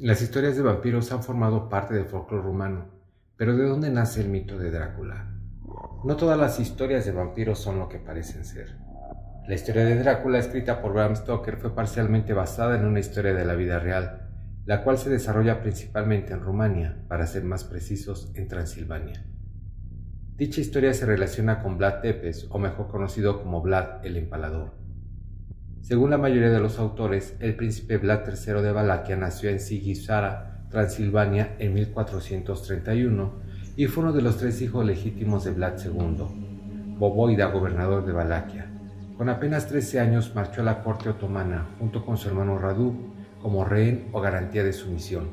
Las historias de vampiros han formado parte del folclore rumano, pero ¿de dónde nace el mito de Drácula? No todas las historias de vampiros son lo que parecen ser. La historia de Drácula, escrita por Bram Stoker, fue parcialmente basada en una historia de la vida real, la cual se desarrolla principalmente en Rumania, para ser más precisos, en Transilvania. Dicha historia se relaciona con Vlad Tepes, o mejor conocido como Vlad el Empalador. Según la mayoría de los autores, el príncipe Vlad III de Valaquia nació en Sighișoara, Transilvania, en 1431 y fue uno de los 3 hijos legítimos de Vlad II, Voivoda gobernador de Valaquia. Con apenas 13 años marchó a la corte otomana junto con su hermano Radu como rehén o garantía de sumisión.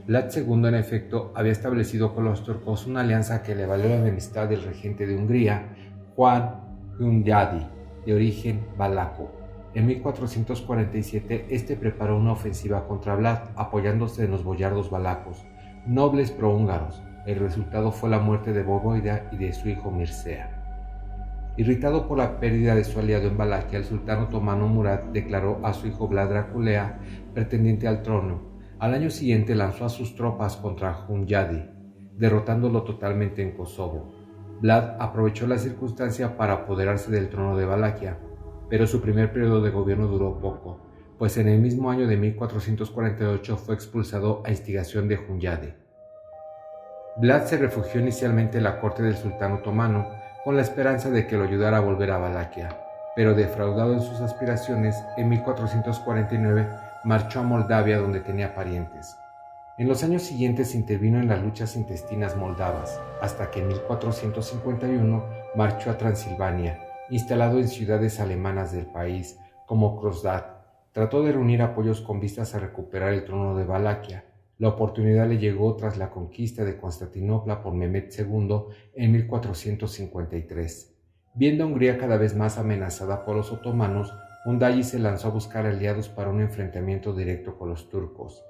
Vlad II, en efecto, había establecido con los turcos una alianza que le valió la enemistad del regente de Hungría, Juan Hunyadi, de origen valaco. En 1447, este preparó una ofensiva contra Vlad, apoyándose en los boyardos valacos, nobles prohúngaros. El resultado fue la muerte de Voivoda y de su hijo Mircea. Irritado por la pérdida de su aliado en Valaquia, el sultán otomano Murad declaró a su hijo Vlad Draculea pretendiente al trono. Al año siguiente lanzó a sus tropas contra Hunyadi, derrotándolo totalmente en Kosovo. Vlad aprovechó la circunstancia para apoderarse del trono de Valaquia, pero su primer periodo de gobierno duró poco, pues en el mismo año de 1448 fue expulsado a instigación de Hunyadi. Vlad se refugió inicialmente en la corte del sultán otomano con la esperanza de que lo ayudara a volver a Valaquia, pero defraudado en sus aspiraciones, en 1449 marchó a Moldavia, donde tenía parientes. En los años siguientes intervino en las luchas intestinas moldavas, hasta que en 1451 marchó a Transilvania, instalado en ciudades alemanas del país, como Krozdad. Trató de reunir apoyos con vistas a recuperar el trono de Valaquia. La oportunidad le llegó tras la conquista de Constantinopla por Mehmed II en 1453. Viendo a Hungría cada vez más amenazada por los otomanos, Hunyadi se lanzó a buscar aliados para un enfrentamiento directo con los turcos.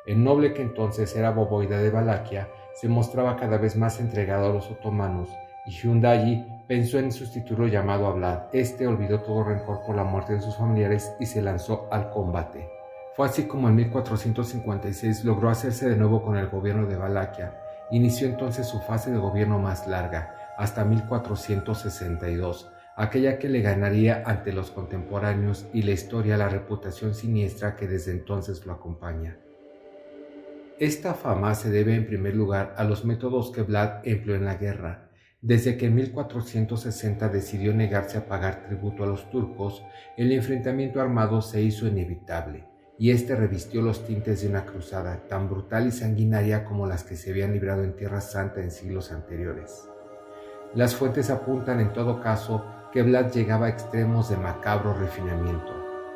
El noble, que entonces era Voivoda de Valaquia, se mostraba cada vez más entregado a los otomanos, y Hunyadi pensó en sustituirlo llamado a Vlad. Este olvidó todo rencor por la muerte de sus familiares y se lanzó al combate. Fue así como en 1456 logró hacerse de nuevo con el gobierno de Valaquia. Inició entonces su fase de gobierno más larga, hasta 1462, aquella que le ganaría ante los contemporáneos y la historia la reputación siniestra que desde entonces lo acompaña. Esta fama se debe en primer lugar a los métodos que Vlad empleó en la guerra. Desde que en 1460 decidió negarse a pagar tributo a los turcos, el enfrentamiento armado se hizo inevitable, y este revistió los tintes de una cruzada tan brutal y sanguinaria como las que se habían librado en Tierra Santa en siglos anteriores. Las fuentes apuntan en todo caso que Vlad llegaba a extremos de macabro refinamiento,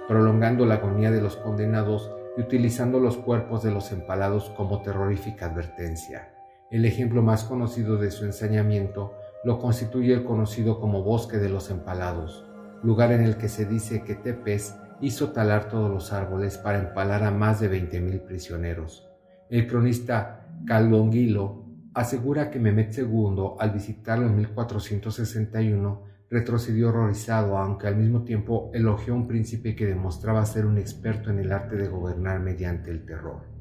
prolongando la agonía de los condenados y utilizando los cuerpos de los empalados como terrorífica advertencia. El ejemplo más conocido de su ensañamiento lo constituye el conocido como Bosque de los Empalados, lugar en el que se dice que Tepes hizo talar todos los árboles para empalar a más de 20,000 prisioneros. El cronista Calongilo asegura que Mehmed II, al visitarlo en 1461, retrocedió horrorizado, aunque al mismo tiempo elogió a un príncipe que demostraba ser un experto en el arte de gobernar mediante el terror.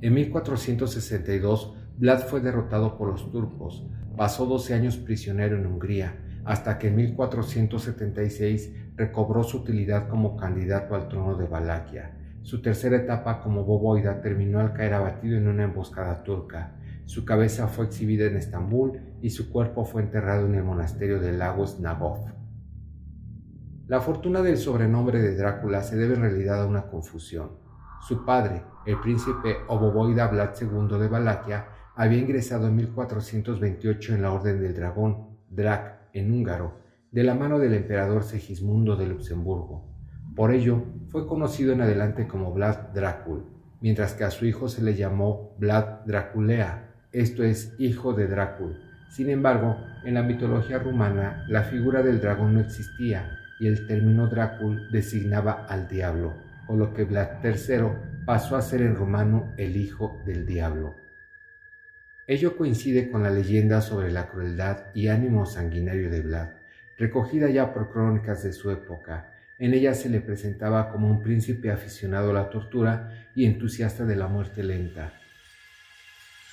En 1462, Vlad fue derrotado por los turcos. Pasó 12 años prisionero en Hungría, hasta que en 1476 recobró su utilidad como candidato al trono de Valaquia. Su tercera etapa como Voivoda terminó al caer abatido en una emboscada turca. Su cabeza fue exhibida en Estambul y su cuerpo fue enterrado en el monasterio de Lagos Nagov. La fortuna del sobrenombre de Drácula se debe en realidad a una confusión. Su padre, el príncipe o Voivoda Vlad II de Valaquia, había ingresado en 1428 en la Orden del Dragón, Drac, en húngaro, de la mano del emperador Segismundo de Luxemburgo. Por ello, fue conocido en adelante como Vlad Dracul, mientras que a su hijo se le llamó Vlad Draculea, esto es, hijo de Drácul. Sin embargo, en la mitología rumana, la figura del dragón no existía y el término Drácul designaba al diablo, por lo que Vlad III pasó a ser en rumano el hijo del diablo. Ello coincide con la leyenda sobre la crueldad y ánimo sanguinario de Vlad, recogida ya por crónicas de su época. En ella se le presentaba como un príncipe aficionado a la tortura y entusiasta de la muerte lenta,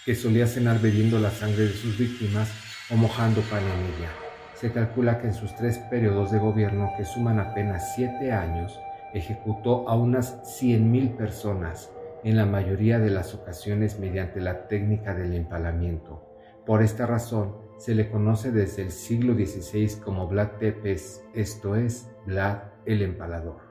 que solía cenar bebiendo la sangre de sus víctimas o mojando pan en ella. Se calcula que en sus 3 periodos de gobierno, que suman apenas 7 años, ejecutó a unas 100.000 personas, en la mayoría de las ocasiones mediante la técnica del empalamiento. Por esta razón, se le conoce desde el siglo XVI como Vlad Tepes, esto es, Vlad el Empalador.